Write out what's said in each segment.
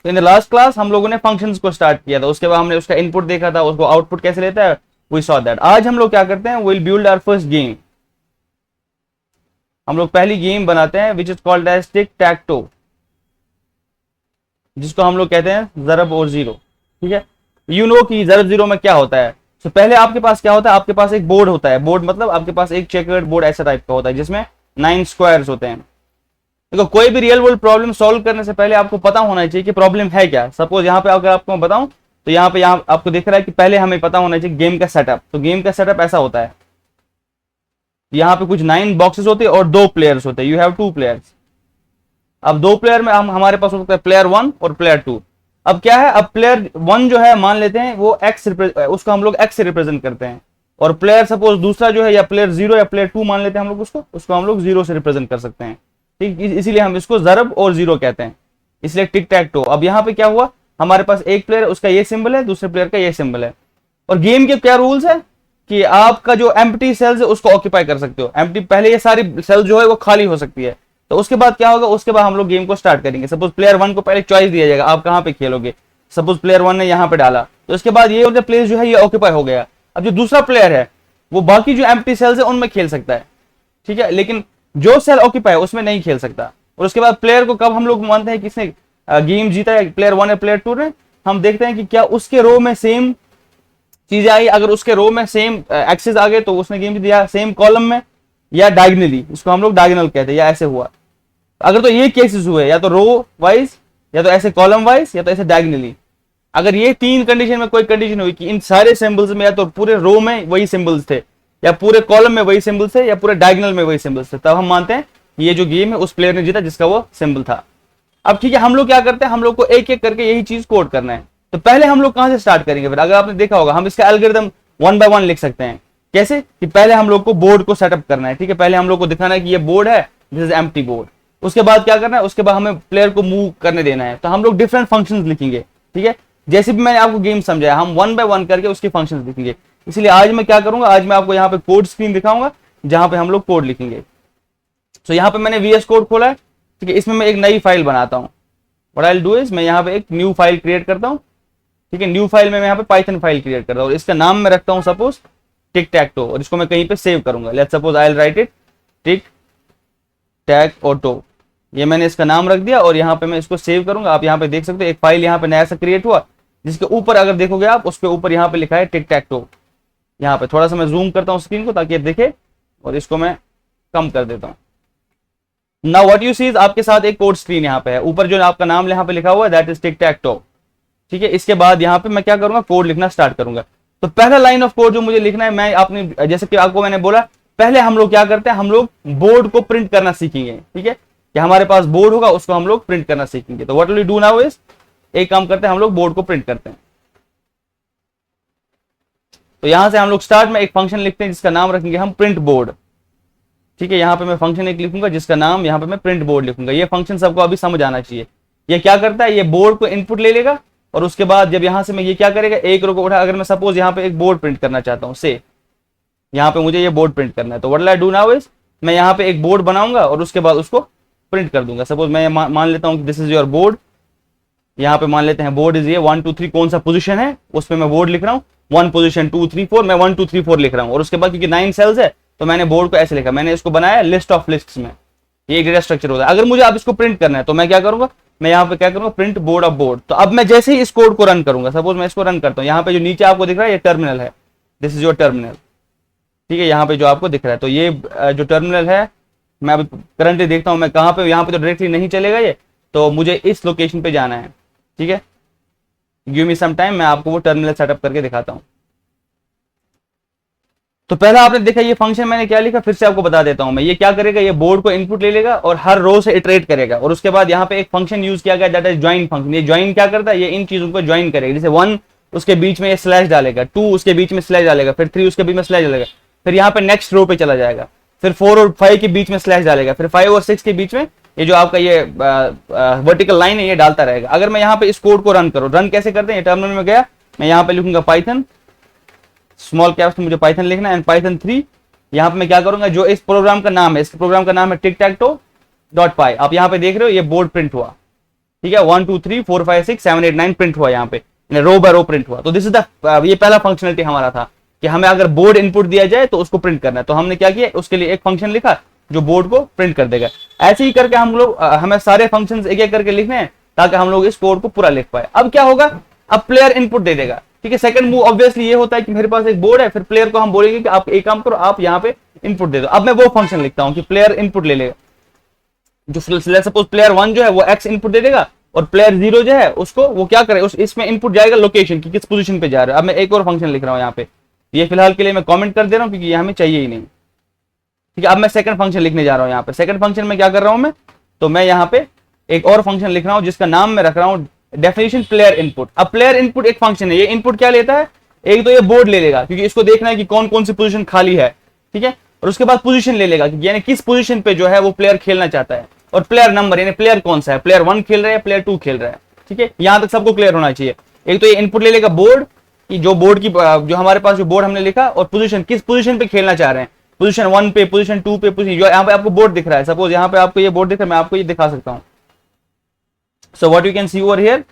तो in the last class हम लोगों ने फंक्शंस को स्टार्ट किया था, उसके बाद हमने उसका इनपुट देखा था, उसको आउटपुट कैसे लेता है, वी सॉ दैट। आज हम लोग क्या करते हैं, will build our first game. हम लोग पहली गेम बनाते हैं which is called as tic tac toe, जिसको हम लोग कहते हैं ज़रब और जीरो। ठीक है, यू नो कि ज़रब जीरो में क्या होता है। तो पहले आपके पास क्या होता है, आपके पास एक बोर्ड होता है, बोर्ड मतलब आपके पास एक चेकर्ड बोर्ड ऐसा टाइप का होता है जिसमें 9 स्क्वायर्स होते हैं। देखो कोई भी रियल वर्ल्ड प्रॉब्लम सॉल्व करने से पहले आपको पता होना चाहिए कि प्रॉब्लम है क्या। सपोज यहाँ पे अगर आपको मैं बताऊं तो यहाँ आपको दिख रहा है कि पहले हमें पता होना चाहिए गेम का सेटअप। तो गेम का सेटअप ऐसा होता है, यहाँ पे कुछ 9 बॉक्सेस होते हैं और 2 प्लेयर्स होते हैं, यू हैव 2 प्लेयर्स। अब 2 प्लेयर में हमारे पास हो सकता है प्लेयर 1 और प्लेयर 2। अब क्या है, अब प्लेयर 1 जो है मान लेते हैं वो उसको हम लोग एक्स से रिप्रेजेंट करते हैं, और प्लेयर सपोज दूसरा जो है या प्लेयर 0 या प्लेयर 2 मान लेते हैं हम लोग उसको हम लोग 0 से रिप्रेजेंट कर सकते हैं। ठीक, इसीलिए हम इसको ज़रब और जीरो कहते हैं, इसलिए टिक टैक टो। अब यहाँ पे क्या हुआ, हमारे पास एक प्लेयर उसका ये सिंबल है, दूसरे प्लेयर का ये सिंबल है, और गेम के क्या रूल्स है कि आपका जो एम्प्टी सेल्स है उसको ऑक्यूपाई कर सकते हो। एम्प्टी पहले ये सारी सेल जो है वो खाली हो सकती है। तो उसके बाद क्या होगा, उसके बाद हम लोग गेम को स्टार्ट करेंगे। सपोज प्लेयर 1 को पहले चॉइस दिया जाएगा आप कहाँ पे खेलोगे। सपोज प्लेयर 1 ने यहाँ पे डाला, तो उसके बाद ये प्लेस जो है ये ऑक्यूपाई हो गया। अब जो दूसरा प्लेयर है वो बाकी जो एम्प्टी सेल्स है उनमें खेल सकता है, ठीक है, लेकिन जो सेल ऑक्यूपाई है उसमें नहीं खेल सकता। और उसके बाद प्लेयर को कब हम लोग मानते हैं किसने गेम जीता है, प्लेयर 1 या प्लेयर 2 ने। हम देखते हैं कि क्या उसके रो में सेम चीजें आई, अगर उसके रो में सेम एक्सेस आ गए तो उसने गेम जीत दिया, सेम कॉलम में या डायगनली, इसको हम लोग डायगोनल कहते हैं, या ऐसे हुआ। अगर तो ये केसेस हुए या तो रो वाइज या तो ऐसे कॉलम वाइज या तो ऐसे डायगनली, अगर ये 3 कंडीशन में कोई कंडीशन हुई कि इन सारे सिंबल्स में या तो पूरे रो में वही सिंबल्स थे या पूरे कॉलम में वही सिंबल्स थे या पूरे डायगोनल में वही सिंबल्स थे, तब हम मानते हैं ये जो गेम है उस प्लेयर ने जीता जिसका वो सिंबल था। अब ठीक है, हम लोग क्या करते हैं, हम लोग को एक एक करके यही चीज कोड करना है। तो पहले हम लोग कहां से स्टार्ट करेंगे, फिर अगर आपने देखा होगा हम इसका एल्गोरिथम 1 बाय 1 लिख सकते हैं। कैसे कि पहले हम लोग को बोर्ड को सेटअप करना है, ठीक है, पहले हम लोग को दिखाना है कि ये बोर्ड है, दिस इज एम्प्टी बोर्ड। उसके बाद क्या करना है, उसके बाद हमें प्लेयर को मूव करने देना है। तो हम लोग डिफरेंट फंक्शंस लिखेंगे, ठीक है, जैसे भी मैंने आपको गेम समझाया हम 1 बाय 1 करके उसके फंक्शंस लिखेंगे। इसलिए आज मैं क्या करूंगा, आज मैं आपको यहाँ पे कोड स्क्रीन दिखाऊंगा जहां पे हम लोग कोड लिखेंगे। तो यहाँ पे मैंने VS कोड खोला है, ठीक है, इसमें मैं एक नई फाइल बनाता हूँ। What I will do is मैं यहाँ पे एक न्यू फाइल क्रिएट करता हूँ, ठीक है, न्यू फाइल में मैं यहाँ पे पाइथन फाइल क्रिएट करता हूँ और इसका नाम मैं रखता हूँ सपोज टिक टैक टो, और इसको मैं कहीं पे सेव करूंगा। Let's suppose I will write it tic tac और टो, ये मैंने इसका नाम रख दिया और यहाँ पे मैं इसको सेव करूंगा। आप यहाँ पे देख सकते हो एक फाइल यहाँ पे नया सा क्रिएट हुआ, जिसके ऊपर अगर देखोगे आप उसके ऊपर यहाँ पे लिखा है टिक टैक टो। यहाँ पे थोड़ा सा मैं जूम करता हूँ स्क्रीन को ताकि दिखे, और इसको मैं कम कर देता हूँ। Now what you see is आपके साथ एक कोड स्क्रीन यहाँ पे है, ऊपर जो आपका नाम यहाँ पे लिखा हुआ है that is tick tac to, ठीक है। इसके बाद यहाँ पे मैं क्या करूंगा, कोड लिखना स्टार्ट करूंगा। तो पहला लाइन ऑफ कोड जो मुझे लिखना है, मैं आपने जैसे कि आपको मैंने बोला पहले हम लोग क्या करते हैं, हम लोग बोर्ड को प्रिंट करना सीखेंगे, ठीक है, कि हमारे पास बोर्ड होगा उसको हम लोग प्रिंट करना सीखेंगे। तो what will we do now is एक काम करते हैं, हम लोग बोर्ड को प्रिंट करते हैं। तो यहां से हम लोग स्टार्ट में एक फंक्शन लिखते हैं जिसका नाम रखेंगे हम प्रिंट बोर्ड, ठीक है। यहाँ पे मैं फंक्शन एक लिखूंगा जिसका नाम यहाँ पे मैं प्रिंट बोर्ड लिखूंगा। ये फंक्शन सबको अभी समझ आना चाहिए। ये क्या करता है, ये बोर्ड को इनपुट ले लेगा और उसके बाद जब यहां से मैं ये क्या करेगा, एक रो को उठा, अगर मैं सपोज यहाँ पे एक बोर्ड प्रिंट करना चाहता हूँ, से यहाँ पे मुझे ये बोर्ड प्रिंट करना है, तो what will I do now is मैं यहाँ पे एक बोर्ड बनाऊंगा और उसके बाद उसको प्रिंट कर दूंगा। सपोज मैं मान लेता हूँ दिस इज योर बोर्ड, यहाँ पे मान लेते हैं बोर्ड इज ये 1 2 3 कौन सा पोजीशन है उस पर मैं बोर्ड लिख रहा हूँ, 1 पोजीशन 2 3 4 मैं 1 2 3 4 लिख रहा हूँ। और उसके बाद क्योंकि 9 सेल्स है तो मैंने बोर्ड को ऐसे लिखा, मैंने इसको बनाया लिस्ट ऑफ लिस्ट्स में, ये एक डेटा स्ट्रक्चर होता है। अगर मुझे अब इसको प्रिंट करना है तो मैं क्या करूंगा, मैं यहाँ पे क्या करूंगा, प्रिंट बोर्ड ऑफ बोर्ड। तो अब मैं जैसे ही इस कोड को रन करूंगा, सपोज मैं इसको रन करता हूँ, यहाँ पे जो नीचे आपको दिख रहा है ये टर्मिनल है, दिस इज योर टर्मिनल, ठीक है, यहाँ पे जो आपको दिख रहा है। तो ये जो टर्मिनल है मैं अभी करंटली देखता हूँ मैं कहाँ पे, यहाँ पे तो डायरेक्टली नहीं चलेगा ये, तो मुझे इस लोकेशन पे जाना है, ठीक है। गिव मी सम टाइम, मैं आपको वो टर्मिनल सेटअप करके दिखाता हूँ। तो पहला आपने देखा ये फंक्शन मैंने क्या लिखा, फिर से आपको बता देता हूं मैं। ये क्या करेगा, ये बोर्ड को इनपुट ले लेगा और हर रो से इटरेट करेगा, और उसके बाद यहाँ पे एक फंक्शन यूज किया गया दैट इज ज्वाइन फंक्शन। ये ज्वाइन क्या करता है, ये इन चीजों को ज्वाइन करेगा, जैसे 1 उसके बीच में ये स्लैश डालेगा, 2 उसके बीच में स्लैश डालेगा, फिर 3 उसके बीच में स्लैश डालेगा, फिर यहाँ पे नेक्स्ट रो पे चला जाएगा, फिर 4 और 5 के बीच में स्लैश डालेगा, फिर 5 और 6 के बीच में ये जो आपका ये वर्टिकल लाइन है ये डालता रहेगा। अगर मैं यहाँ पे इस कोड को रन करूँ, रन कैसे करते हैं, टर्मिनल में गया, मैं यहाँ पे लिखूंगा पाइथन स्मॉल कैप्स में मुझे पाइथन लिखना है एंड पाइथन 3। यहाँ पे मैं क्या करूंगा, जो इस प्रोग्राम का नाम है, इस प्रोग्राम का नाम है टिक टैक टो डॉट पाई। आप यहाँ पे देख रहे हो ये बोर्ड प्रिंट हुआ, ठीक है, 1 2 3 4 5 6 7 8 9 प्रिंट हुआ यहाँ पे, रो बाय रो प्रिंट हुआ। तो दिस इज द, ये पहला फंक्शनलिटी हमारा था कि हमें अगर बोर्ड इनपुट दिया जाए तो उसको प्रिंट करना है। तो हमने क्या किया, उसके लिए एक फंक्शन लिखा जो बोर्ड को प्रिंट कर देगा। ऐसे ही करके हम लोग हमें सारे फंक्शंस एक एक करके लिखने हैं ताकि हम लोग इस कोड को पूरा लिख पाए। अब क्या होगा, अब प्लेयर इनपुट दे देगा, ठीक है। सेकंड मूव ऑब्वियसली ये होता है कि मेरे पास एक बोर्ड है, फिर प्लेयर को हम बोलेंगे कि आप एक काम करो, आप यहाँ पे इनपुट दे दो। अब मैं वो फंक्शन लिखता हूँ कि प्लेयर इनपुट ले लेगा, जो सपोज प्लेयर 1 जो है वो x इनपुट दे देगा और प्लेयर 0 जो है उसको वो क्या करे, उस इसमें इनपुट जाएगा लोकेशन की, किस पोजीशन पे जा रहा है। अब मैं एक और फंक्शन लिख रहा हूँ यहाँ पे, ये फिलहाल के लिए मैं कमेंट कर दे रहा हूँ क्योंकि ये हमें चाहिए ही नहीं, ठीक है। अब मैं सेकंड फंक्शन लिखने जा रहा हूँ यहाँ पे। सेकंड फंक्शन में क्या कर रहा हूँ मैं, तो मैं यहाँ पे एक और फंक्शन लिख रहा हूँ जिसका नाम मैं रख रहा हूँ डेफिनेशन प्लेयर इनपुट। अब प्लेयर इनपुट एक फंक्शन है, ये इनपुट क्या लेता है, एक तो ये बोर्ड ले लेगा क्योंकि इसको देखना है कि कौन कौन सी पोजीशन खाली है, ठीक है। और उसके बाद पोजीशन ले लेगा यानी किस पोजीशन पे जो है वो प्लेयर खेलना चाहता है, और प्लेयर नंबर यानी प्लेयर कौन सा है, प्लेयर 1 खेल रहा है, प्लेयर 2 खेल रहा है, ठीक है। यहां तक सबको क्लियर होना चाहिए। एक तो ये इनपुट ले लेगा बोर्ड की, जो बोर्ड की जो हमारे पास जो बोर्ड हमने लिखा, और पोजीशन किस पोजीशन पे खेलना चाह रहे हैं, पोजीशन 1 पे, पोजीशन 2 पे, पोजीशन जो यहाँ पे आपको बोर्ड दिख रहा है, सपोज यहाँ पे आपको ये बोर्ड दिख रहा है, मैं आपको ये दिखा सकता हूँ। So what you can see over here,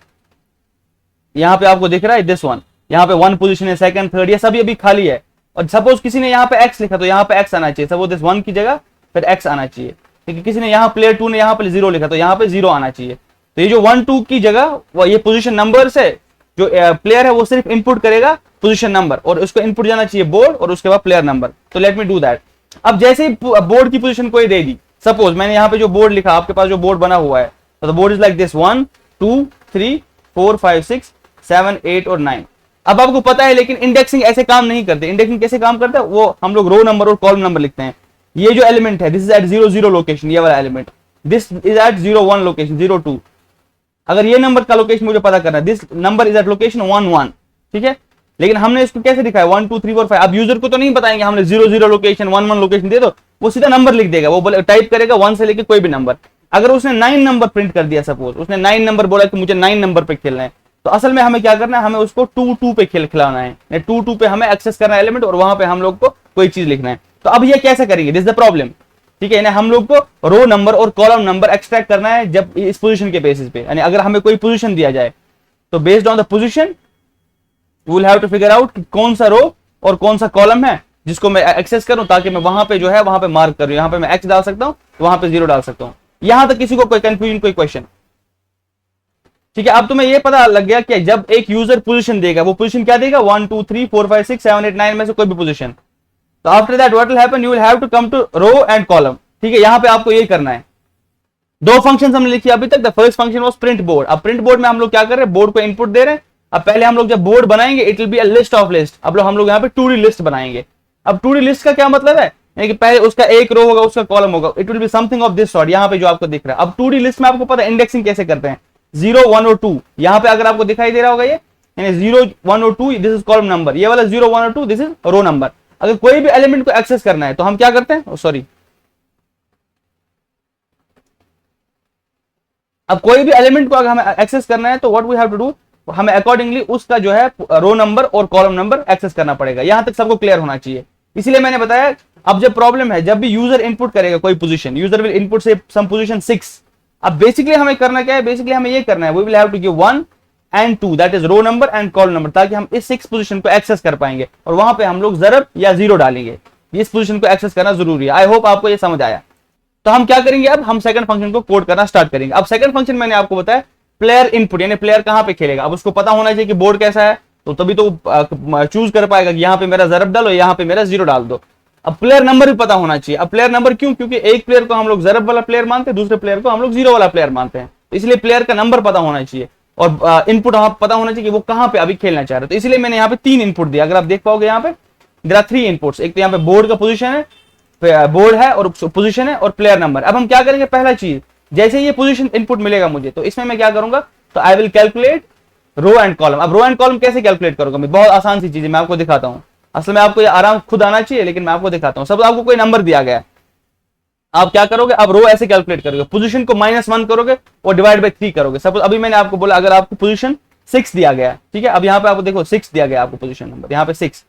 यहाँ पे आपको दिख रहा है दिस वन, यहाँ पे 1 पोजीशन है, सेकंड थर्ड, ये सभी अभी खाली है। और सपोज किसी ने यहाँ पे x लिखा तो यहाँ पे x आना चाहिए, सपोज दिस 1 की जगह फिर x आना चाहिए, ठीक है। किसी ने यहाँ प्लेयर 2 ने यहाँ पे 0 लिखा तो यहाँ पे 0 आना चाहिए। तो ये जो 1 2 की जगह वो ये पोजीशन नंबर से जो प्लेयर है वो सिर्फ इनपुट करेगा पोजीशन नंबर, और उसको इनपुट जाना चाहिए बोर्ड और उसके बाद प्लेयर नंबर। तो लेट मी डू दैट। अब जैसे ही बोर्ड की पोजीशन कोई दे दी, सपोज मैंने यहाँ पे जो बोर्ड लिखा, आपके पास जो बोर्ड बना हुआ है, तो बोर्ड इज लाइक दिस 1 2 3 4 5 6 7 8 और 9। अब आपको पता है लेकिन इंडेक्सिंग ऐसे काम नहीं करते। इंडेक्सिंग कैसे काम करता है, वो हम लोग रो नंबर और कॉलम नंबर लिखते हैं। ये जो एलिमेंट है दिस इज एट 0 0 लोकेशन, ये वाला element this is at 0 1 location 0 2। अगर ये नंबर का लोकेशन मुझे पता करना है, this number is at location 1 1, ठीक है। लेकिन हमने इसको कैसे दिखाया 1 2 3 4 5। अब यूजर को तो नहीं बताएंगे हमने 0 0 लोकेशन 1 1 लोकेशन दे दो, वो सीधा नंबर लिख देगा, वो बोले टाइप करेगा 1 से लेके कोई भी नंबर। अगर उसने 9 नंबर प्रिंट कर दिया, सपोज उसने 9 नंबर बोला कि मुझे 9 नंबर पे खेलना है, तो असल में हमें क्या करना है, हमें उसको 2 2 पे खिलाना है, 2 2 पे हमें एक्सेस करना है एलिमेंट, और वहां पे हम लोग को कोई चीज लिखना है। तो अब ये कैसे करेंगे, दिस इज द प्रॉब्लम, ठीक है। हम लोग को रो नंबर और कॉलम नंबर एक्सट्रैक्ट करना है जब इस पोजीशन के बेसिस पे, यानी अगर हमें कोई पोजीशन दिया जाए तो based on the position we will have to figure out कि कौन सा रो और कौन सा कॉलम है जिसको मैं एक्सेस करूं, ताकि मैं वहां पे जो है वहां पे मार्क करूं। यहां पे मैं x डाल सकता हूं, वहां पे 0 डाल सकता हूं। यहां तक किसी को कोई कंफ्यूजन, कोई क्वेश्चन, ठीक है। अब तुम्हें ये पता लग गया कि जब एक यूजर पोजीशन देगा, वो पोजीशन क्या देगा 1 2 3 4 5 6 7 8 9 में से कोई भी पोजीशन। तो after that what will happen, you will have to come to row and column, ठीक है। यहां पे आपको ये करना है। दो फंक्शंस हमने लिखी अभी तक। The first function was print board. अब प्रिंट बोर्ड में हम लोग क्या कर रहे हैं, बोर्ड को इनपुट दे रहे हैं। अब पहले हम लोग जब बोर्ड बनाएंगे it will be a list of list. अब हम लोग यहाँ पे 2D लिस्ट बनाएंगे। अब 2D लिस्ट का क्या मतलब है, यानी कि पहले उसका एक रो होगा, उसका कॉलम होगा, it will be something of this sort. यहाँ पे जो आपको दिख रहा है, अब 2D लिस्ट में आपको पता है इंडेक्सिंग कैसे करते हैं, 0 1 और 2। यहाँ पे अगर आपको दिखाई दे रहा होगा ये, यानी 0 1 और 2 दिस इज कॉलम नंबर, ये वाला 0 1 और 2 दिस इज रो नंबर। अगर कोई भी एलिमेंट को एक्सेस करना है तो हम क्या करते हैं, सॉरी, अब कोई भी एलिमेंट को अगर हमें एक्सेस करना है तो what we have to do, हमें अकॉर्डिंगली उसका जो है रो नंबर और कॉलम नंबर एक्सेस करना पड़ेगा। यहां तक सबको क्लियर होना चाहिए। इसीलिए मैंने बताया, अब जब प्रॉब्लम है, जब भी यूजर इनपुट करेगा कोई पोजीशन, यूजर विल इनपुट से सम पोजीशन 6। अब बेसिकली हमें करना क्या है, बेसिकली हमें ये करना है, we will have to give 1 and 2 that is row number and column number, ताकि हम इस 6 पोजीशन को एक्सेस कर पाएंगे और वहां पे हम लोग ज़रब या 0 डालेंगे। इस पोजीशन को एक्सेस करना जरूरी है। आई होप आपको ये समझ आया। तो हम क्या करेंगे, अब हम सेकंड फंक्शन को कोड करना स्टार्ट करेंगे। अब सेकंड फंक्शन मैंने आपको बताया प्लेयर इनपुट, यानी प्लेयर कहां पे खेलेगा। अब उसको पता होना चाहिए कि बोर्ड कैसा है, तो तभी तो चूज कर पाएगा कि यहाँ पे मेरा ज़रब डालो, यहाँ पे मेरा 0 डाल दो। अब प्लेयर नंबर भी पता होना चाहिए। अब प्लेयर नंबर क्यों, क्योंकि एक प्लेयर को हम लोग ज़रब वाला प्लेयर मानते हैं, दूसरे प्लेयर को हम लोग 0 वाला प्लेयर मानते हैं, इसलिए प्लेयर का नंबर पता होना चाहिए और इनपुट पता होना चाहिए कि वो कहां पे अभी खेलना चाह रहे हैं। तो इसलिए मैंने यहाँ पे 3 इनपुट दिया। अगर आप देख पाओगे यहाँ पे देयर आर 3 इनपुट्स। एक तो यहाँ पे बोर्ड का पोजीशन है, बोर्ड है और पोजीशन है और प्लेयर नंबर। अब हम क्या करेंगे, पहला चीज, जैसे ये पोजीशन इनपुट मिलेगा मुझे, तो इसमें मैं क्या करूंगा, तो I will calculate row and column. अब रो एंड कॉलम कैसे कैलकुलेट करूंगा मैं, बहुत आसान सी चीज है, मैं आपको दिखाता हूं। असल में आपको ये आराम खुद आना चाहिए, लेकिन मैं आपको दिखाता हूं। सब आपको कोई नंबर दिया गया है, आप क्या करोगे, अब रो ऐसे कैलकुलेट करोगे, पोजीशन को -1 करोगे और डिवाइड बाय 3 करोगे। सपोज अभी मैंने आपको बोला अगर आपको पोजीशन 6 दिया गया है, ठीक है। अब यहाँ पे आपको देखो 6 दिया गया आपको पोजीशन नंबर, यहाँ पे 6।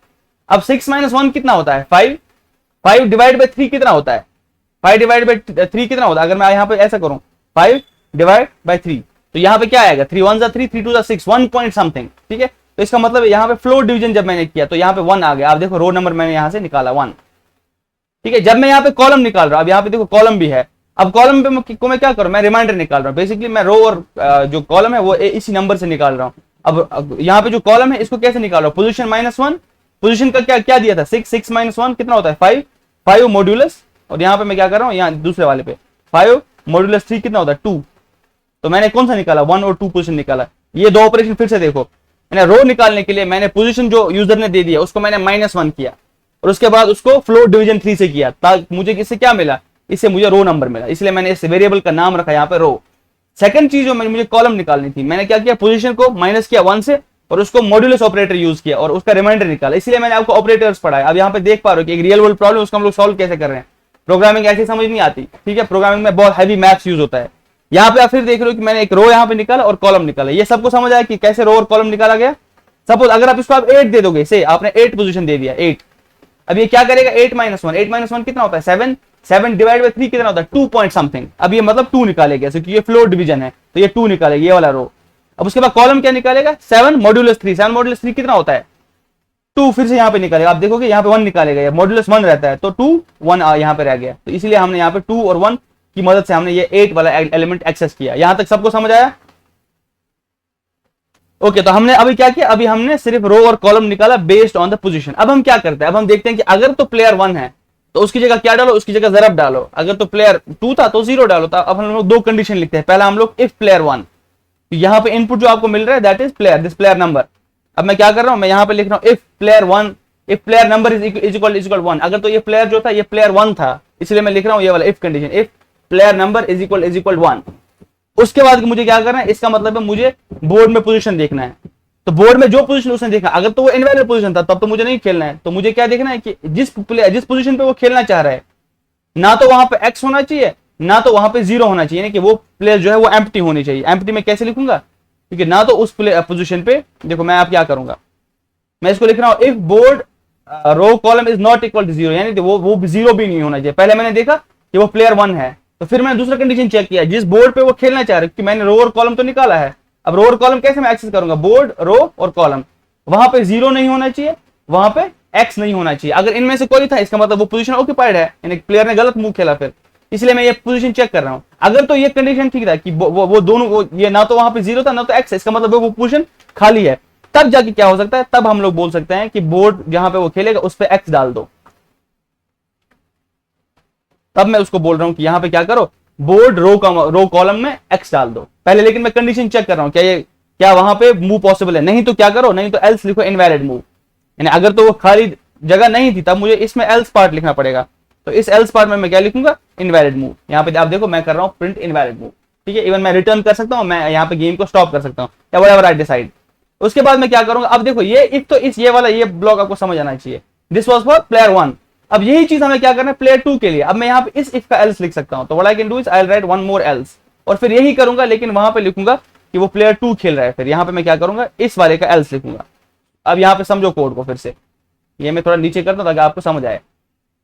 अब 6 - 1 कितना होता है, 5। 5 डिवाइड बाय 3 कितना होता है, 5 डिवाइड बाय 3 कितना होता है। अगर मैं यहाँ पे ऐसा करूं 5 डिवाइड बाय 3, तो यहाँ पे क्या आएगा, 3 1 3 3 2 6, 1 पॉइंट समथिंग, ठीक है। तो इसका मतलब यहाँ पे फ्लोर डिवीजन जब मैंने किया तो यहाँ पे 1 आ गया। आप देखो रो नंबर मैंने यहाँ से निकाला 1, ठीक है। जब मैं यहाँ पे कॉलम निकाल रहा हूँ, अब यहाँ पे देखो कॉलम भी है, अब कॉलम पे मैं क्या करूँ, मैं रिमाइंडर निकाल रहा हूँ। बेसिकली मैं रो और जो कॉलम है वो इसी नंबर से निकाल रहा हूँ। अब यहाँ पे जो कॉलम है इसको कैसे निकाल रहा हूँ, पोजीशन -1, पोजीशन का क्या क्या दिया था 6, 6 -1 कितना होता है 5, 5 मॉड्यूलस, और यहाँ पे मैं क्या कर रहा हूँ, यहाँ दूसरे वाले पे 5 मॉड्यूलस 3 कितना होता है 2। तो मैंने कौन सा निकाला, 1 और 2 पोजीशन निकाला। ये दो ऑपरेशन फिर से देखो, मैंने रो निकालने के लिए मैंने पोजीशन जो यूजर ने दे दिया उसको मैंने -1 किया, और उसके बाद उसको फ्लोर डिवीजन 3 से किया, ताकि मुझे इससे क्या मिला, इससे मुझे रो नंबर मिला, इसलिए मैंने इस वेरिएबल का नाम रखा यहाँ पे रो। सेकंड चीज जो मुझे कॉलम निकालनी थी, मैंने क्या किया, पोजीशन को माइनस किया 1 से और उसको मॉड्यूलस ऑपरेटर यूज किया और उसका रिमाइंडर निकाला, इसलिए मैंने आपको ऑपरेटर्स पढ़ाया। अब यहाँ पे देख पा रहे हो कि एक रियल वर्ल्ड प्रॉब्लम उसको हम लोग सॉल्व कैसे कर रहे हैं। प्रोग्रामिंग ऐसी समझ नहीं आती, ठीक है, प्रोग्रामिंग में बहुत हैवी मैथ्स यूज होता है। यहाँ पे आप फिर देख रहे हो कि मैंने एक रो यहाँ पे निकाला और कॉलम निकाला। ये सबको समझ आया कि कैसे रो और कॉलम निकाला गया। सपोज अगर आप इसको आप 8 दे दोगे, से आपने 8 पोजीशन दे दिया 8, अब ये क्या करेगा 8 -1, 8 - 1 कितना होता है 7, 7 डिवाइड बाय 3 कितना होता है 2 पॉइंट समथिंग। अब ये मतलब 2 निकालेगा क्योंकि ये फ्लोर डिवीजन है, तो ये 2 निकालेगा ये वाला रो। अब उसके बाद कॉलम क्या निकालेगा 7 मॉड्यूलस 3, 7 मॉड्यूलस 3 कितना होता है 2, फिर से यहाँ पे निकालेगा। आप देखोगे यहाँ पे 1 निकालेगा, ये मॉड्यूलस 1 रहता है, तो 2 1 यहाँ पे रह गया, तो इसलिए हमने यहाँ पे 2 और 1 की मदद से हमने ये 8 वाला एलिमेंट एक्सेस किया। यहां तक सबको समझ आया? ओके, तो हमने अभी क्या किया, अभी हमने सिर्फ रो और कॉलम निकाला बेस्ड ऑन द पोजीशन। अब हम क्या करते हैं, अब हम देखते हैं कि अगर तो प्लेयर 1 है तो उसकी जगह क्या डालो, उसकी जगह ज़रब डालो। अगर तो प्लेयर 2 था तो 0 डालो। तो अब हम लोग दो कंडीशन लिखते हैं। पहला हम लोग इफ प्लेयर 1, यहां पे इनपुट जो आपको मिल रहा है that is player, this player number. अब मैं क्या कर रहा हूं, मैं यहां पे लिख रहा हूं if player 1, if player number is equal 1। अगर तो ये प्लेयर जो था ये प्लेयर 1 था, इसलिए मैं लिख रहा हूं ये वाला if condition, if player number is equal 1। उसके बाद मुझे क्या करना है, इसका मतलब है मुझे बोर्ड में पोजीशन देखना है। तो बोर्ड में जो पोजीशन उसने देखा, अगर तो वो इनवैलिड पोजीशन था तब तो मुझे नहीं खेलना है। तो मुझे क्या देखना है कि जिस पोजीशन पे वो खेलना चाह रहा है, ना तो वहां पे एक्स होना चाहिए ना तो वहां पे 0 होना चाहिए, यानी कि वो प्लेयर जो है वो एम्प्टी होनी चाहिए। एम्प्टी में कैसे लिखूंगा, क्योंकि ना तो उस पोजीशन पे, देखो मैं आप क्या करूंगा, मैं इसको लिख रहा हूं if board row column is not equal to 0, यानी वो 0 भी नहीं होना चाहिए। पहले मैंने देखा कि वो प्लेयर 1 है, तो फिर मैंने दूसरा कंडीशन चेक किया जिस बोर्ड पे वो खेलना चाह रहे, क्योंकि मैंने रो और कॉलम तो निकाला है। अब रो और कॉलम कैसे मैं एक्सेस करूंगा, बोर्ड रो और कॉलम, वहां पे 0 नहीं होना चाहिए, वहां पे एक्स नहीं होना चाहिए। अगर इनमें से कोई था इसका मतलब वो पोजीशन ऑक्यूपाइड है, यानी प्लेयर ने गलत मूव खेला, फिर इसलिए मैं ये पोजीशन चेक कर रहा हूं। अगर तो ये कंडीशन ठीक था कि वो दोनों ये ना तो वहां पे 0 था ना तो एक्स, इसका मतलब वो पोजीशन खाली है, तब जाके क्या हो सकता है, तब हम लोग बोल सकते हैं कि बोर्ड जहां पे वो खेलेगा उस पर एक्स डाल दो। तब मैं उसको बोल रहा हूं कि यहां पे क्या करो, बोर्ड रो कॉलम में एक्स डाल दो पहले। लेकिन मैं कंडीशन चेक कर रहा हूं क्या वहां पे मूव पॉसिबल है, नहीं तो क्या करो, नहीं तो एल्स लिखो इनवैलिड मूव। यानी अगर तो वो खाली जगह नहीं थी तब मुझे इसमें एल्स पार्ट लिखना पड़ेगा। तो इस एल्स पार्ट में मैं क्या लिखूंगा, इनवैलिड मूव। यहाँ पे आप देखो मैं कर रहा हूँ प्रिंट इनवैलिड मूव, ठीक है। इवन मैं रिटर्न कर सकता हूँ, मैं यहाँ पे गेम को स्टॉप कर सकता हूँ या व्हाटएवर आई डिसाइड। उसके बाद मैं क्या करूंगा, अब देखो ये इफ तो ये वाला ये ब्लॉक आपको समझ आना चाहिए, दिस वाज फॉर प्लेयर 1। अब यही चीज हमें क्या करना है प्लेयर 2 के लिए। अब मैं यहाँ पे इस इफ का एल्स लिख सकता हूँ, तो what I can do is I will right one more else, और फिर यही करूंगा, लेकिन वहां पे लिखूंगा कि वो प्लेयर 2 खेल रहा है। फिर यहाँ पे मैं क्या करूंगा, इस वाले का एल्स लिखूंगा। अब यहाँ पे समझो कोड को, फिर से ये मैं थोड़ा नीचे करता हूँ ताकि आपको समझ आए।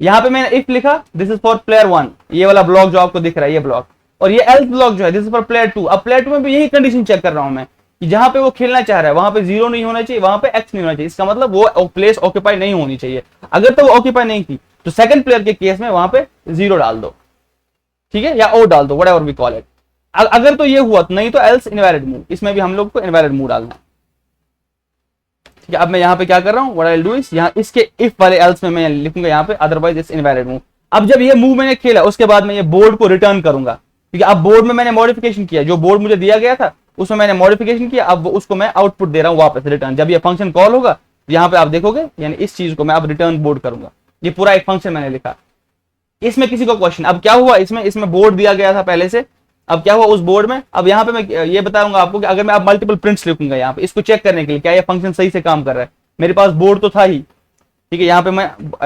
यहाँ पे मैंने इफ लिखा, दिस इज फॉर प्लेयर 1, ये वाला ब्लॉक जो आपको दिख रहा है ये ब्लॉक, और ये एल्स ब्लॉक जो है दिस इज फॉर प्लेयर 2। अब प्लेयर 2 में भी यही कंडीशन चेक कर रहा हूं मैं कि जहां पे वो खेलना चाह रहा है वहां पे 0 नहीं होना चाहिए, वहां पे एक्स नहीं होना चाहिए। इसका मतलब वो प्लेस ऑक्यूपाई नहीं होनी चाहिए। अगर तो वो ऑक्यूपाई नहीं थी तो सेकंड प्लेयर के केस में वहां पे 0 डाल दो, ठीक है, या ओ डाल दो, व्हाटएवर वी कॉल इट। अगर तो ये हुआ तो नहीं तो एल्स इनवैलिड मूव, इसमें भी हम लोग को इनवैलिड मूव डालना है, ठीक है। अब मैं यहाँ पे क्या कर रहा हूँ, what I will do is यहाँ इसके इफ वाले एल्स में मैं लिखूंगा यहाँ पे अदरवाइज इट्स इनवैलिड मूव। अब जब ये मूव मैंने खेला उसके बाद मैं ये बोर्ड को रिटर्न करूंगा, क्योंकि अब बोर्ड में मैंने मॉडिफिकेशन किया, जो बोर्ड मुझे दिया गया था उसमें मैंने मॉडिफिकेशन किया, अब उसको मैं आउटपुट दे रहा हूँ वापस रिटर्न। जब ये फंक्शन कॉल होगा यहाँ पे आप देखोगे, यानी इस चीज को मैं अब रिटर्न बोर्ड करूंगा। ये पूरा एक फंक्शन मैंने लिखा। इसमें किसी को क्वेश्चन, अब क्या हुआ, इसमें बोर्ड दिया गया था पहले से, अब क्या हुआ उस बोर्ड में, अब यहाँ पे मैं ये बताऊंगा आपको कि अगर मैं अब मल्टीपल प्रिंट्स लिखूंगा यहाँ पे इसको चेक करने के लिए क्या ये फंक्शन सही से काम कर रहा है। मेरे पास बोर्ड तो था ही, ठीक है, यहाँ पे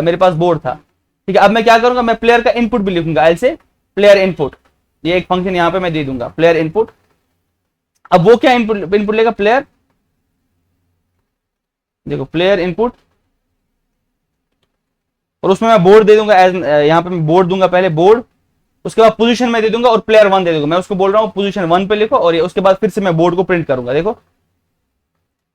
मेरे पास बोर्ड था, ठीक है। अब मैं क्या करूंगा, मैं प्लेयर का इनपुट भी लिखूंगा, एल से प्लेयर इनपुट, ये एक फंक्शन यहाँ पे मैं दे दूंगा प्लेयर इनपुट। अब वो क्या इनपुट लेगा, प्लेयर, देखो प्लेयर इनपुट, और उसमें मैं बोर्ड दे दूंगा एज, यहाँ पे मैं बोर्ड दूंगा पहले बोर्ड, उसके बाद पोजीशन में दे दूंगा और प्लेयर 1 दे दूंगा। मैं उसको बोल रहा हूँ पोजीशन 1 पे लिखो, और उसके बाद फिर से मैं बोर्ड को प्रिंट करूंगा। देखो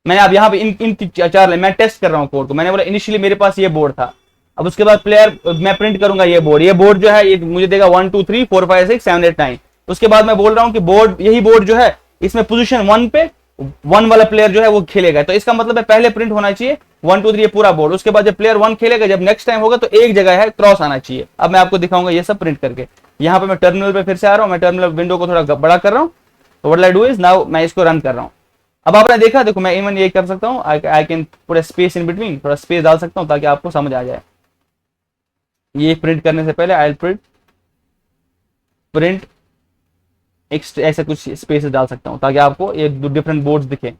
मैंने अब यहाँ पे इन 4 लाइन मैं टेस्ट कर रहा हूँ कोड को। मैंने बोला इनिशियली मेरे पास ये बोर्ड था, अब उसके बाद प्लेयर मैं प्रिंट करूंगा ये बोर्ड जो है ये मुझे देगा 1 2 3 4 5 6 7 8 9। उसके बाद मैं बोल रहा हूँ कि बोर्ड, यही बोर्ड जो है इसमें पोजीशन 1 पे 1 वाला प्लेयर जो है वो खेलेगा। तो इसका मतलब है पहले प्रिंट होना चाहिए 1 2 3 ये पूरा बोर्ड। उसके बाद जब प्लेयर 1 खेलेगा, जब नेक्स्ट टाइम होगा तो एक जगह है क्रॉस आना चाहिए। अब मैं आपको दिखाऊंगा ये सब प्रिंट करके। यहाँ पे मैं टर्मिनल पे फिर से आ रहा हूँ, मैं टर्मिनल विंडो को थोड़ा बड़ा कर रहा हूँ। तो what I do is now मैं इसको रन कर रहा हूँ। अब आपने देखा, देखो मैं इवन ये कर सकता हूँ, आई कैन पूरा स्पेस इन बिटवीन, थोड़ा स्पेस डाल सकता हूँ ताकि आपको समझ आ जाए। ये प्रिंट करने से पहले आई प्रिंट ऐसे कुछ स्पेस डाल सकता हूं ताकि आपको ये डिफरेंट बोर्ड्स दिखे।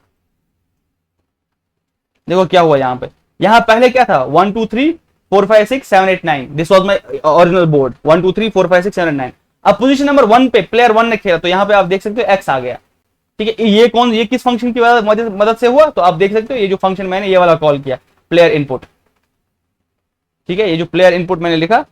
देखो क्या हुआ यहाँ पे, यहाँ पहले क्या था 1 2 3 4 5 6 7 8 9, this was my original board 1 2 3 4 5 6 7 8 9। अब पोजीशन नंबर 1 पे प्लेयर 1 ने खेला तो यहाँ पे आप देख सकते हो एक्स आ गया। ठीक है, ये किस फंक्शन की मदद से हुआ, तो आप देख सकते हो ये जो फंक्शन मैंने ये वाला कॉल किया, प्लेयर इनपुट। ठीक है, ये जो प्लेयर इनपुट मैंने लिखा,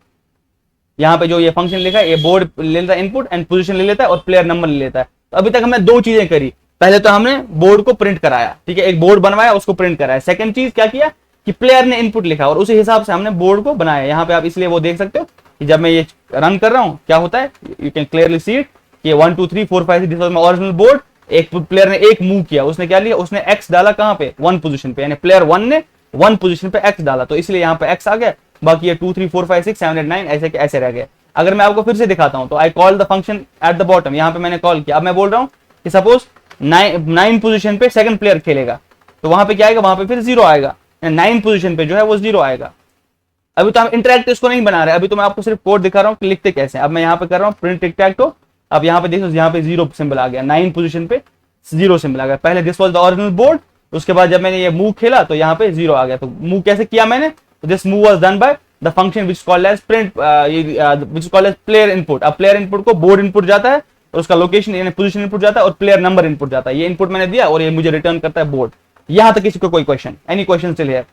यहाँ पे जो ये फंक्शन लिखा है, ये बोर्ड ले लेता है इनपुट एंड पोजीशन ले लेता है और प्लेयर नंबर ले लेता है। तो अभी तक हमने 2 चीजें करी। पहले तो हमने बोर्ड को प्रिंट कराया, ठीक है, एक बोर्ड बनवाया उसको प्रिंट कराया। सेकंड चीज क्या किया कि प्लेयर ने इनपुट लिखा और उसी हिसाब से हमने बोर्ड को बनाया। यहाँ पे आप इसलिए वो देख सकते हो कि जब मैं ये रन कर रहा हूँ क्या होता है, you can clearly see it कि 1 2 3 4 5 6 this was my original board. एक प्लेयर ने एक मूव किया, उसने क्या लिया, उसने एक्स डाला कहाँ पे 1 पोजीशन पे, यानी प्लेयर 1 ने 1 पोजीशन पे एक्स डाला, तो इसलिए यहाँ पे एक्स आ गया। बाकी ये 2 3 4 5 6 7 8 9 ऐसे के ऐसे रह गए। अगर मैं आपको फिर से दिखाता हूं तो I call the function at the bottom, यहां पे मैंने कॉल किया। अब मैं बोल रहा हूं कि सपोज 9 पोजीशन पे सेकंड प्लेयर खेलेगा, तो वहां पे क्या आएगा, वहां पे फिर 0 आएगा, 9 पोजीशन पे जो है वो 0 आएगा। अभी तो हम इंटरैक्ट इसको नहीं बना रहे, अभी तो मैं आपको सिर्फ कोड दिखा रहा हूं कि लिखते कैसे। अब मैं यहाँ पे कर रहा हूँ प्रिंट टिक-टैक-टो। अब यहाँ पे देखो यहाँ पे 0 सिंबल आ गया, 9 पोजीशन पे 0 सिंबल आ गया। पहले this was the original board, उसके बाद जब मैंने ये मूव खेला तो यहाँ पे 0 आ गया। तो मूव कैसे किया मैंने, तो this move was done by the function which called as print which called as player input. अब प्लेयर इनपुट को बोर्ड इनपुट जाता है और उसका लोकेशन यानी पोजीशन इनपुट जाता है और प्लेयर नंबर इनपुट जाता है। ये इनपुट मैंने दिया और ये मुझे रिटर्न करता है बोर्ड। यहां तक किसी को कोई question, any question still here?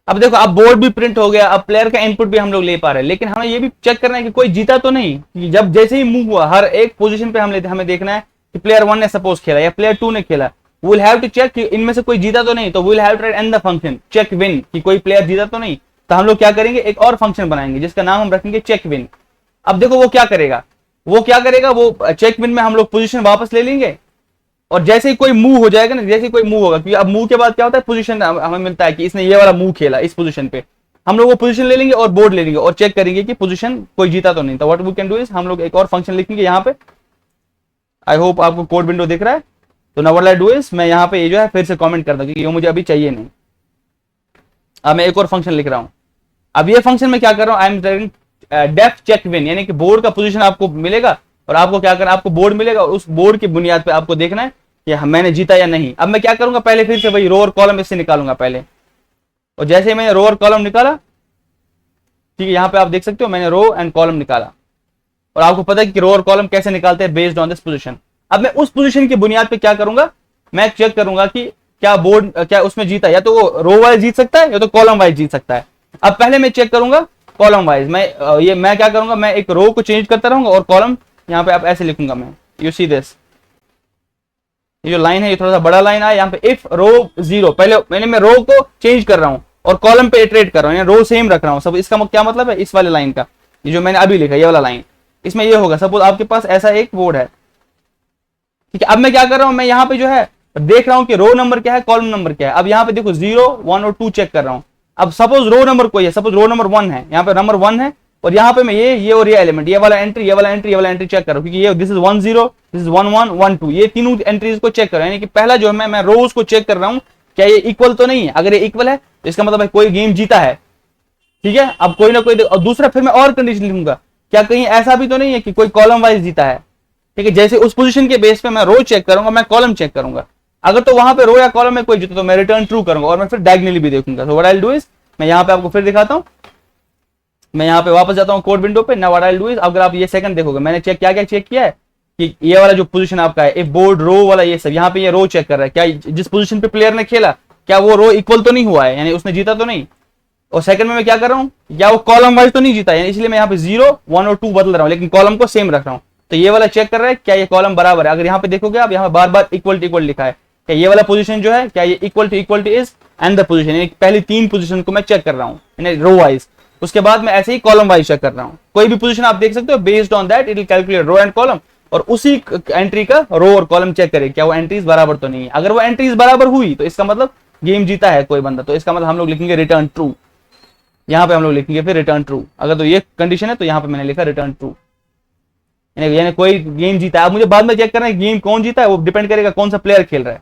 अब देखो अब बोर्ड भी प्रिंट हो गया, अब प्लेयर का इनपुट भी हम लोग ले पा रहे हैं, लेकिन हमें ये भी चेक करना है कि कोई जीता तो नहीं। कि जब जैसे ही मूव हुआ हर एक पोजीशन पे हमें देखना है कि प्लेयर 1 ने सपोज खेला या प्लेयर 2 ने खेला, we will have to check कि इनमें से कोई जीता तो नहीं। तो we will have to write and the function check win कि कोई प्लेयर जीता तो नहीं। तो हम लोग क्या करेंगे, एक और फंक्शन बनाएंगे जिसका नाम हम रखेंगे चेक विन। अब देखो वो क्या करेगा, वो चेक विन में हम लोग पोजीशन वापस ले लेंगे और जैसे ही कोई मूव हो जाएगा ना, जैसे ही कोई मूव होगा, क्योंकि अब मूव के बाद क्या होता है, पोजीशन हमें मिलता है कि इसने ये वाला मूव खेला इस पोजीशन पे, हम लोग वो पोजीशन ले लेंगे और बोर्ड ले लेंगे और चेक करेंगे कि पोजीशन कोई जीता तो नहीं। तो what we can do is हम लोग एक और फंक्शन लिखेंगे यहाँ पे। आई होप आपको कोड विंडो दिख रहा है। तो now what I do is मैं यहाँ पे ये जो है फिर से कमेंट करता हूँ क्योंकि ये मुझे अभी चाहिए नहीं। अब मैं एक और फंक्शन लिख रहा हूँ। अब ये फंक्शन में क्या कर रहा हूँ, I am def check win, यानी कि बोर्ड का पोजीशन आपको मिलेगा और आपको क्या करना है, आपको बोर्ड मिलेगा और उस बोर्ड की बुनियाद पे आपको देखना है कि मैंने जीता या नहीं। अब मैं क्या करूंगा, पहले फिर से वही रो और कॉलम इससे निकालूंगा पहले, और जैसे ही मैंने रो और कॉलम निकाला, ठीक है, यहाँ पे आप देख सकते हो मैंने रो एंड कॉलम निकाला और आपको पता है कि रो और कॉलम कैसे निकालते हैं बेस्ड ऑन दिस पोजीशन। अब मैं उस पोजीशन की बुनियाद पे क्या करूंगा, मैं चेक करूंगा कि क्या बोर्ड क्या उसमें जीता, या तो वो रो वाइज जीत सकता है या तो कॉलम वाइज जीत सकता है। अब पहले मैं चेक करूंगा कॉलम वाइज, मैं क्या करूंगा, मैं एक रो को चेंज करता रहूंगा और कॉलम यहाँ पे आप ऐसे लिखूंगा मैं, यू सी दिस, ये जो लाइन है ये थोड़ा सा बड़ा लाइन आया यहाँ पे, इफ रो 0, पहले मैं रो को चेंज कर रहा हूँ और कॉलम पे इटरेट कर रहा हूँ, रो सेम रख रहा हूँ सब। इसका क्या मतलब है, इस वाले लाइन का, ये जो मैंने अभी लिखा ये वाला लाइन, इसमें ये होगा सपोज आपके पास ऐसा एक बोर्ड है, ठीक है। अब मैं क्या कर रहा हूँ, मैं यहाँ पे जो है देख रहा हूँ कि रो नंबर क्या है, कॉलम नंबर क्या है। अब यहाँ पे देखो 0 1 और 2 चेक कर रहा हूँ। अब सपोज रो नंबर कोई है, सपोज रो नंबर 1 है, यहाँ पे नंबर 1 है और यहाँ पे मैं ये और ये एलिमेंट, ये वाला एंट्री, ये वाला एंट्री, ये वाला एंट्री चेक कर रहा हूँ, क्योंकि ये दिस इज 1 0, दिस इज 1 1 1 2, ये तीनों एंट्रीज को चेक कर रहा हूँ। यानी कि पहला जो है मैं रोज को चेक कर रहा हूँ क्या ये इक्वल तो नहीं है। अगर ये इक्वल है तो इसका मतलब है कोई गेम जीता है, ठीक है। अब कोई ना कोई, और दूसरा फिर मैं और कंडीशन लिखूंगा, क्या कहीं ऐसा भी तो नहीं है कि कोई कॉलम वाइज जीता है, ठीक है। जैसे उस पोजीशन के बेस पे मैं रो चेक करूंगा, मैं कॉलम चेक करूंगा, अगर तो वहां पे रो या कॉलम में कोई जीता तो मैं रिटर्न ट्रू करूंगा और मैं फिर डायगोनली भी देखूंगा। तो what I will do is मैं यहाँ पे आपको फिर दिखाता हूँ, मैं यहाँ पे वापस जाता हूँ कोड विंडो पे। Now what I will do is, अगर आप ये सेकंड देखोगे मैंने चेक क्या चेक किया है कि ये वाला जो पोजीशन आपका है, इफ बोर्ड रो वाला ये सब, यहाँ पे ये रो चेक कर रहा है क्या जिस पोजीशन पे प्लेयर ने खेला क्या वो रो इक्वल तो नहीं हुआ है, यानी उसने जीता तो नहीं। और सेकंड में मैं क्या कर रहा हूँ, या वो कॉलम वाइज तो नहीं जीता है, इसलिए मैं यहाँ पे 0, 1 और 2 बदल रहा हूँ, लेकिन कॉलम को सेम रख रहा हूँ। तो ये वाला चेक कर रहा है क्या ये कॉलम बराबर है। अगर यहाँ पे देखोगे आप, यहाँ बार बार इक्वल टू इक्वल लिखा है, क्या ये वाला पोजीशन जो है क्या ये equal two is end the position, पहली 3 पोजीशन को मैं चेक कर रहा हूँ रो वाइज। उसके बाद मैं ऐसे ही कॉलम वाइज चेक कर रहा हूँ। कोई भी पोजीशन आप देख सकते हो, based on that it will calculate row and column, और उसी एंट्री का रो और कॉलम चेक करे क्या वो एंट्रीज बराबर तो नहीं है। अगर वो एंट्रीज बराबर हुई तो इसका मतलब गेम जीता है कोई बंदा, तो इसका मतलब हम लोग लिखेंगे रिटर्न ट्रू। यहाँ पे हम लोग लिखेंगे फिर रिटर्न ट्रू। अगर तो ये कंडीशन है तो यहाँ पे मैंने लिखा रिटर्न ट्रू, यानी कोई गेम जीता है। अब मुझे बाद में चेक करना है गेम कौन जीता है, वो डिपेंड करेगा कौन सा प्लेयर खेल रहा है।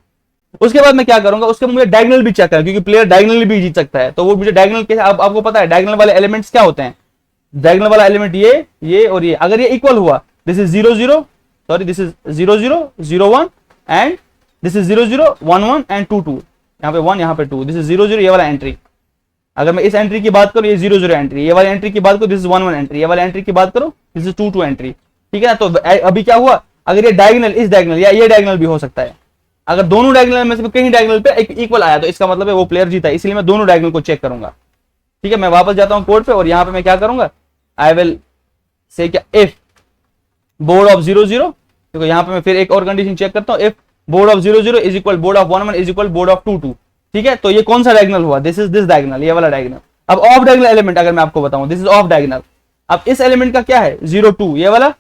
उसके बाद मैं क्या करूंगा, उसके मुझे डायगोनल भी चेक करना, क्योंकि प्लेयर डायगोनल भी जीत सकता है। तो वो मुझे डायगोनल कैसे, आपको पता है डायगोनल वाले एलिमेंट्स क्या होते हैं। डायगोनल वाला एलिमेंट ये और ये, अगर ये इक्वल हुआ, this is 0 0, sorry this is 0 0 0 1 and this is 0 0 1 1 and 2 2, यहाँ पे 1 यहाँ पे 2, दिस इज 0 0 ये वाला एंट्री। अगर मैं इस एंट्री की बात करूं, ये 0 0 एंट्री, ये वाली एंट्री की बात करूं दिस इज 1 1 एंट्री, ये वाली एंट्री की बात करूं दिस इज 2 2 एंट्री, ठीक है ना। तो अभी क्या हुआ, अगर ये डायगोनल, इस डायगोनल या ये डायगोनल भी हो सकता है, अगर दोनों डायगोनल में से कहीं डायगोनल पे एक इक्वल आया तो इसका मतलब है वो प्लेयर जीता है। इसलिए मैं दोनों डायगोनल को चेक करूंगा, ठीक है। मैं वापस जाता हूं कोड पे और यहाँ पे मैं क्या करूंगा, आई विल से क्या, इफ बोर्ड ऑफ 0 0, देखो यहाँ पे मैं फिर एक और कंडीशन चेक करता हूँ, if board of 0 0 is equal board of 1 1 is equal board of 2 2, ठीक है। तो ये कौन सा डायगोनल हुआ, दिस इज दिस डायगोनल, ये वाला डायगोनल। अब ऑफ डायगोनल एलिमेंट अगर मैं आपको बताऊं, दिस इज ऑफ डायगोनल। अब इस एलिमेंट का क्या है, 0 2 ये वाला,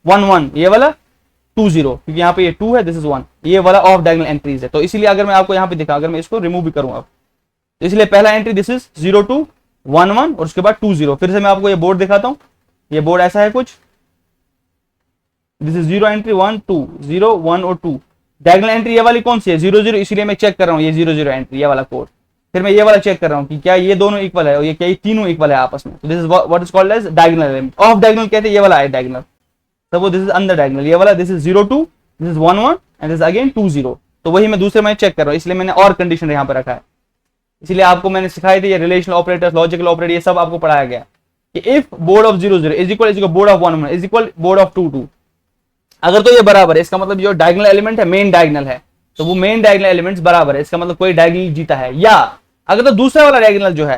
1 1 ये वाला, 2 0, क्योंकि यहाँ पे ये 2 है, दिस इज 1, ये वाला ऑफ डायगोनल एंट्रीज है। तो इसीलिए अगर मैं आपको यहाँ पे दिखा, अगर मैं इसको रिमूव भी करूँ अब, तो इसलिए पहला एंट्री दिस इज 0 2 1 1 और उसके बाद 2 0। फिर से मैं आपको ये बोर्ड दिखाता हूँ, ये बोर्ड ऐसा है कुछ, दिस इज 0 एंट्री 1 2 0 1 और 2। डायगोनल एंट्री ये वाली कौन सी है, 0 0, इसलिए मैं चेक कर रहा हूँ ये 0 0 एंट्री, ये वाला कोड। फिर मैं ये वाला चेक कर रहा हूँ कि क्या ये दोनों इक्वल है और ये क्या ये तीनों इक्वल है आपस में। तो this is what is called as diagonal element. Off diagonal कहते हैं ये वाला है डायगोनल, तब दिस इज अंदर डायगोनल, ये वाला this is 0 2, this is 1 1 and this again 2 0। तो वही मैं दूसरे में चेक कर रहा हूँ, इसलिए मैंने और कंडीशन यहाँ पे रखा है। इसलिए आपको मैंने सिखाई थी ये रिलेशनल ऑपरेटर्स, लॉजिकल ऑपरेटर, ये सब आपको पढ़ाया गया कि if board of 0 0 is equal board of 1 1 is equal board of 2 2, अगर तो ये बराबर है, इसका मतलब जो डायगोनल एलिमेंट है मेन डायगोनल है, तो वो मेन डायगोनल एलिमेंट्स बराबर है, इसका मतलब कोई डायगोनल जीता है। या अगर तो दूसरा वाला डायगोनल जो है,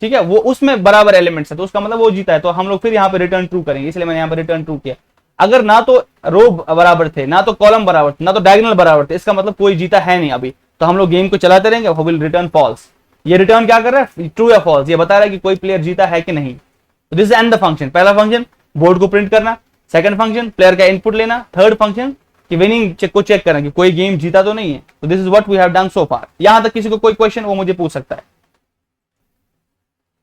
ठीक है, वो उसमें बराबर एलिमेंट्स है, तो उसका मतलब वो जीता है। तो हम लोग फिर यहाँ पे रिटर्न ट्रू करेंगे, इसलिए मैंने यहाँ पे रिटर्न ट्रू किया। अगर ना तो रो बराबर थे, ना तो कॉलम बराबर थे, ना तो डायगोनल बराबर थे, इसका मतलब कोई जीता है नहीं अभी। तो हम लोग गेम को चलाते रहेंगे, विल रिटर्न फॉल्स। ये रिटर्न क्या कर रहा है, ट्रू या फॉल्स, ये बता रहा है कि कोई प्लेयर जीता है कि नहीं। तो this is end the function. पहला फंक्शन बोर्ड को प्रिंट करना, सेकंड फंक्शन प्लेयर का इनपुट लेना, थर्ड फंक्शन कि विनिंग चेक को चेक करना कि कोई गेम जीता तो नहीं है। तो this is what we have done so far. यहां तक किसी को कोई क्वेश्चन वो मुझे पूछ सकता है।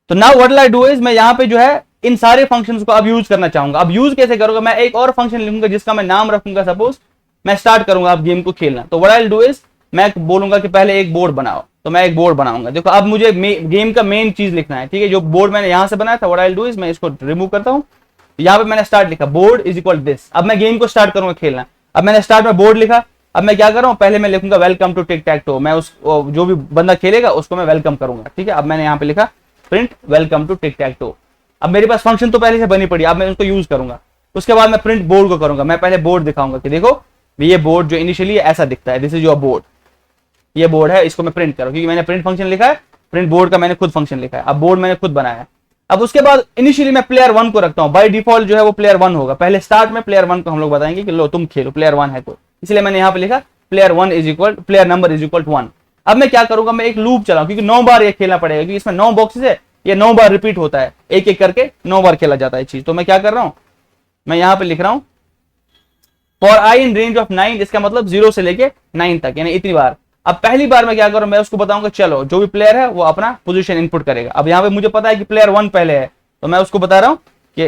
तो now what will I do is, मैं यहाँ पे जो है इन सारे फंक्शंस को अब यूज करना चाहूंगा। अब यूज कैसे करूंगा, मैं एक और फंक्शन लिखूंगा जिसका मैं नाम रखूंगा, सपोज मैं स्टार्ट करूंगा अब गेम को खेलना। तो what I will do is, मैं बोलूंगा कि पहले एक बोर्ड बनाओ, तो मैं एक बोर्ड बनाऊंगा। देखो अब मुझे गेम का मेन चीज लिखना है, ठीक है। जो बोर्ड मैंने यहां से बनाया था, what I will do is, मैं इसको रिमूव करता हूं। यहाँ पे मैंने स्टार्ट लिखा, बोर्ड इज इक्वल दिस। अब मैं गेम को स्टार्ट करूंगा खेलना। अब मैंने स्टार्ट में बोर्ड लिखा, अब मैं क्या कर रहा हूँ, पहले मैं लिखूंगा welcome to tic tac toe. मैं उस जो भी बंदा खेलेगा उसको मैं वेलकम करूंगा, ठीक है। अब मैंने यहाँ पे लिखा print welcome to tic tac toe. अब मेरे पास फंक्शन तो पहले से बनी पड़ी, अब मैं उसको यूज करूंगा। उसके बाद मैं प्रिंट बोर्ड को करूंगा। मैं पहले बोर्ड दिखाऊंगा कि देखो ये बोर्ड जो इनिशियली ऐसा दिखता है, दिस इज योर बोर्ड, ये बोर्ड है, इसको मैं प्रिंट करूँ, क्योंकि मैंने प्रिंट फंक्शन लिखा है, प्रिंट बोर्ड का मैंने खुद फंक्शन लिखा है। अब बोर्ड मैंने खुद बनाया है। अब उसके बाद इनिशियली मैं प्लेयर 1 को रखता हूँ, बाय डिफॉल्ट जो है वो प्लेयर 1 होगा। पहले स्टार्ट में प्लेयर 1 को हम लोग बताएंगे कि लो तुम खेलो, प्लेयर 1 है कोई, इसलिए मैंने यहाँ पे लिखा player 1 is equal player number is equal 1। अब मैं क्या करूंगा, मैं एक लूप चलाऊं, क्योंकि 9 बार ये खेलना पड़ेगा, क्योंकि इसमें 9 बॉक्सेस है, ये 9 बार रिपीट होता है, एक एक करके 9 बार खेला जाता है चीज। तो मैं क्या कर रहा हूं, मैं यहां पे लिख रहा हूं for I in range of 9, इसका मतलब 0 से लेके 9 तक, यानी इतनी बार। अब पहली बार मैं क्या करूं, मैं उसको बताऊंगा चलो जो भी प्लेयर है वो अपना पोजीशन इनपुट करेगा। अब यहाँ पे मुझे पता है कि प्लेयर 1 पहले है, तो मैं उसको बता रहा हूं कि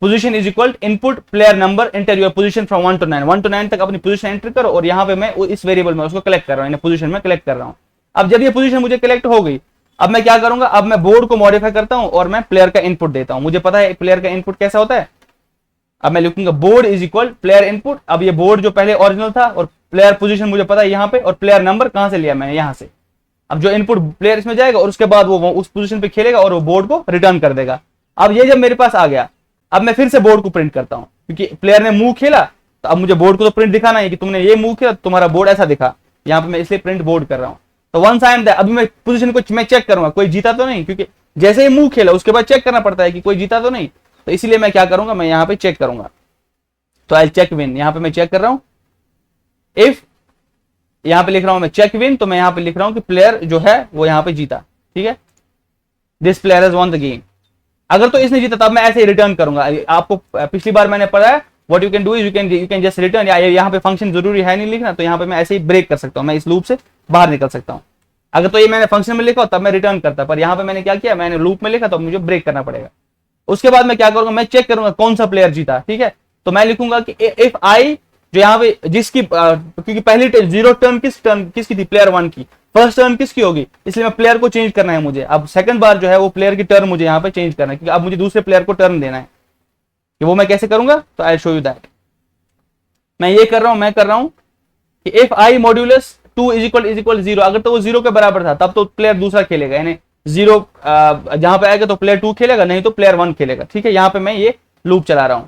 position is equal input player number enter your position from 1 to 9, 1 to 9 तक अपनी पोजीशन एंटर करो। और यहाँ पे मैं इस वेरिएबल में उसको कलेक्ट कर रहा हूँ, पोजीशन में कलेक्ट कर रहा हूँ। अब जब ये पोजीशन मुझे कलेक्ट हो गई, अब मैं क्या करूंगा, अब मैं बोर्ड को मॉडिफाई करता हूं और मैं प्लेयर का इनपुट देता हूं। मुझे पता है प्लेयर का इनपुट कैसा होता है। अब मैं लिखूंगा board is equal player input. अब ये बोर्ड जो पहले ओरिजिनल था और प्लेयर पोजीशन मुझे पता है यहाँ पे, और प्लेयर नंबर कहां से लिया मैंने, यहां से। अब जो इनपुट प्लेयर इसमें जाएगा और उसके बाद वो उस पोजीशन पे खेलेगा और वो बोर्ड को रिटर्न कर देगा। अब ये जब मेरे पास आ गया, अब मैं फिर से बोर्ड को प्रिंट करता हूं, क्योंकि प्लेयर ने मूव खेला, तो अब मुझे बोर्ड को तो प्रिंट दिखाना है कि तुमने ये मूव किया, तुम्हारा बोर्ड ऐसा दिखा। यहाँ पे मैं इसलिए प्रिंट बोर्ड कर रहा हूं। तो वंस आई एम दैट, अभी मैं पोजीशन को मैं चेक करूंगा कोई जीता तो नहीं, क्योंकि जैसे ही मूव खेला उसके बाद चेक करना पड़ता है कि कोई जीता तो नहीं, तो इसीलिए मैं क्या करूंगा, मैं यहाँ पे चेक करूंगा। तो आई चेक विन, यहाँ पे मैं चेक कर रहा हूं, इफ यहाँ पे लिख रहा हूं मैं चेक विन, तो मैं यहाँ पे लिख रहा हूं कि प्लेयर जो है वो यहाँ पे जीता, ठीक है, this player has won the game. अगर तो इसने जीता तब मैं ऐसे ही रिटर्न करूंगा। आपको पिछली बार मैंने पढ़ा है what you can do is you can just return, या यहाँ पे फंक्शन जरूरी है नहीं लिखना, तो यहाँ पे मैं ऐसे ही ब्रेक कर सकता हूँ, मैं इस लूप से बाहर निकल सकता हूँ। अगर तो ये मैंने फंक्शन में लिखा तब मैं रिटर्न करता, पर यहाँ पे मैंने क्या किया, मैंने लूप में लिखा तो मुझे ब्रेक करना पड़ेगा। उसके बाद मैं क्या करूंगा, मैं चेक करूंगा कौन सा प्लेयर जीता, ठीक है। तो मैं लिखूंगा कि इफ आई, जो यहाँ पे जिसकी क्योंकि पहली जीरो टर्न किसकी थी, प्लेयर 1 की, फर्स्ट टर्न किसकी होगी, इसलिए मैं प्लेयर को चेंज करना है मुझे। अब सेकंड बार जो है वो प्लेयर की टर्न मुझे यहाँ पे चेंज करना है, क्योंकि अब मुझे दूसरे प्लेयर को टर्न देना है। कि वो मैं कैसे करूंगा, तो आई शो यू दैट। मैं ये कर रहा हूं, मैं कर रहा हूं कि if I modulus 2 is equal 0, अगर तो वो 0 के बराबर था तब तो प्लेयर दूसरा खेलेगा, यानी 0 जहां पे आएगा तो प्लेयर 2 खेलेगा, नहीं तो प्लेयर 1 खेलेगा, ठीक है। यहाँ पे मैं ये लूप चला रहा हूं।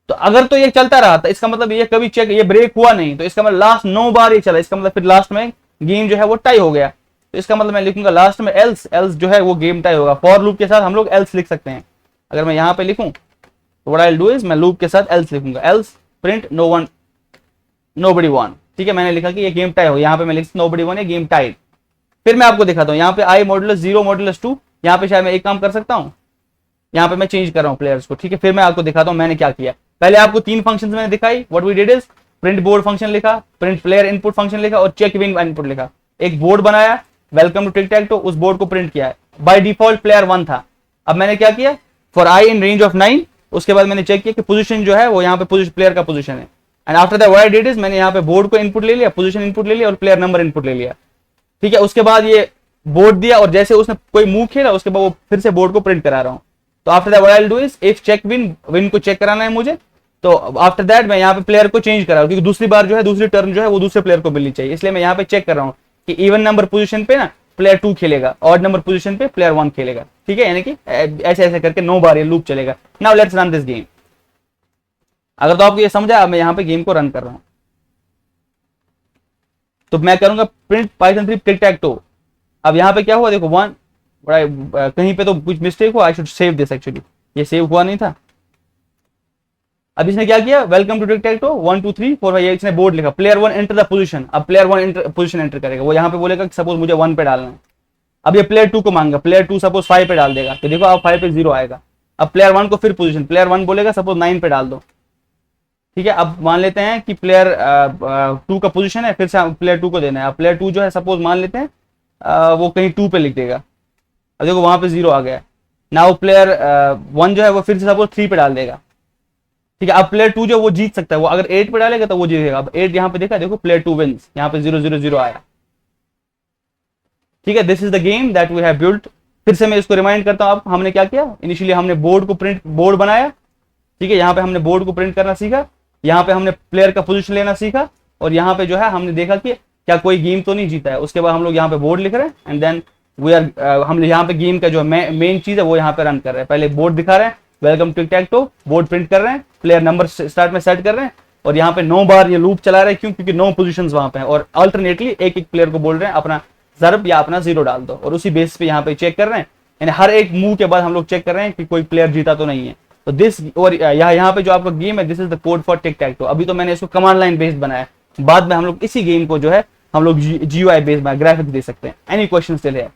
तो अगर तो ये चलता रहा था, इसका मतलब ये कभी चेक, ये ब्रेक हुआ नहीं, तो इसका मतलब लास्ट 9 बार ये चला, इसका मतलब फिर लास्ट में गेम जो है वो टाई हो गया। तो इसका मतलब मैं लिखूंगा लास्ट में एल्स, एल्स जो है वो गेम टाई होगा। फॉर लूप के साथ हम लोग एल्स लिख सकते हैं। अगर मैं यहाँ पे लिखूं तो what I will do is, मैं लूप के साथ एल्स लिखूंगा, एल्स प्रिंट नोबडी वन, ठीक है। मैंने लिखा कि ये गेम टाई हो, यहाँ पे मैं लिख नोबडी वन, ये गेम टाइड। फिर मैं आपको दिखाता हूँ, यहाँ पे आई मॉड्यूलस 0 मॉड्यूलस 2, यहाँ पे शायद मैं एक काम कर सकता हूँ, यहाँ पे मैं चेंज कर रहा हूँ प्लेयर्स को, ठीक है। फिर मैं आपको दिखाता हूँ मैंने क्या किया। पहले आपको 3 फंक्शंस मैंने दिखाई, what we did is print board function लिखा, प्रिंट प्लेयर इनपुट फंक्शन लिखा और चेक विन इनपुट लिखा। एक बोर्ड बनाया, welcome to tic tac toe, उस बोर्ड को प्रिंट किया है। बाय डिफॉल्ट प्लेयर 1 था। अब मैंने क्या किया, for I in range of 9, उसके बाद मैंने चेक किया कि पोजीशन जो है वो यहाँ पे प्लेयर का पोजीशन है। And after that what I did is, मैंने यहाँ पे बोर्ड को इनपुट ले लिया, पोजीशन इनपुट ले लिया और प्लेयर नंबर इनपुट ले लिया, ठीक है। उसके बाद ये बोर्ड दिया और जैसे उसने कोई मूव खेला उसके बाद वो फिर से बोर्ड को प्रिंट करा रहा हूँ। तो after that what I will do is, if check win को चेक कराना है मुझे, तो आफ्टर दैट मैं यहाँ पे प्लेयर को चेंज कर रहा हूँ, क्योंकि दूसरी बार जो है दूसरी टर्न जो है वो दूसरे प्लेयर को मिलनी चाहिए, इसलिए मैं यहाँ पे चेक कर रहा हूँ कि इवन नंबर पोजीशन पे ना प्लेयर 2 खेलेगा, ऑड नंबर पोजीशन पे प्लेयर 1 खेलेगा, ठीक है। यानी कि ऐसे ऐसे करके 9 बार ये लूप चलेगा। Now let's run this game. अगर तो आपको ये समझा, अब मैं यहाँ पे गेम को रन कर रहा हूँ। तो मैं करूंगा प्रिंट पाइथन 3 टिक टैक टो। अब यहाँ पे क्या हुआ देखो, 1 कहीं पे तो कुछ मिस्टेक हुआ, I should save this, actually ये सेव हुआ नहीं था। अब इसने क्या किया, welcome to tic tac toe 1 2 3 4 5, इसने बोर्ड लिखा, प्लेयर 1 एंटर द पोजीशन। अब प्लेयर 1 पोजीशन एंटर करेगा, वो यहाँ पे बोलेगा कि सपोज मुझे 1 पे डालना है। अब ये प्लेयर 2 को मांगा, प्लेयर 2 सपोज 5 पे डाल देगा, तो देखो अब 5 पे 0 आएगा। अब प्लेयर 1 को फिर पोजीशन, प्लेयर 1 बोलेगा सपोज 9 पे डाल दो, ठीक है। अब मान लेते हैं कि प्लेयर 2 का पोजीशन है, फिर से प्लेयर 2 को देना है। अब प्लेयर 2 जो है सपोज मान लेते हैं वो कहीं 2 पे लिख देगा, अब देखो वहां पे 0 आ गया। नाउ प्लेयर 1 जो है वो फिर से सपोज 3 पे डाल देगा, ठीक है। अब प्लेयर 2 जो वो जीत सकता है, वो अगर 8 पे डालेगा तो वो जीतेगा। अब 8 यहाँ पे देखा, देखो प्लेयर 2 विंस, यहाँ पे 0 0 0 आया, ठीक है। This is the game that we have built. फिर से मैं इसको रिमाइंड करता हूँ, आप हमने क्या किया, इनिशियली हमने बोर्ड बनाया, ठीक है। यहाँ पे हमने बोर्ड को प्रिंट करना सीखा, यहाँ पे हमने प्लेयर का पोजीशन लेना सीखा, और यहाँ पे जो है हमने देखा कि क्या कोई गेम तो नहीं जीता है। उसके बाद हम लोग यहाँ पे बोर्ड लिख रहे हैं एंड देन वी आर हम यहाँ पे गेम का जो मेन चीज है वो यहाँ पे रन कर रहे हैं। पहले बोर्ड दिखा रहे हैं, welcome to tic tac toe, board print कर रहे हैं, प्लेयर नंबर स्टार्ट में सेट कर रहे हैं, और यहाँ पे 9 बार ये लूप चला रहे हैं। क्यों, क्योंकि 9 पोजीशंस वहां पे हैं, और अल्टरनेटली एक एक प्लेयर को बोल रहे हैं अपना ज़रब या अपना 0 डाल दो, और उसी बेस पे यहाँ पे चेक कर रहे हैं। यानी हर एक मूव के बाद हम लोग चेक कर रहे हैं कि कोई प्लेयर जीता तो नहीं है। तो दिस, और यहाँ पे जो आपका गेम है, this is the code for tick tac to. अभी तो मैंने इसको कमांड लाइन बेस्ड बनाया, बाद में हम लोग इसी गेम को जो है हम लोग GUI बेस्ड ग्राफिक्स दे सकते हैं। एनी क्वेश्चन स्टिल है?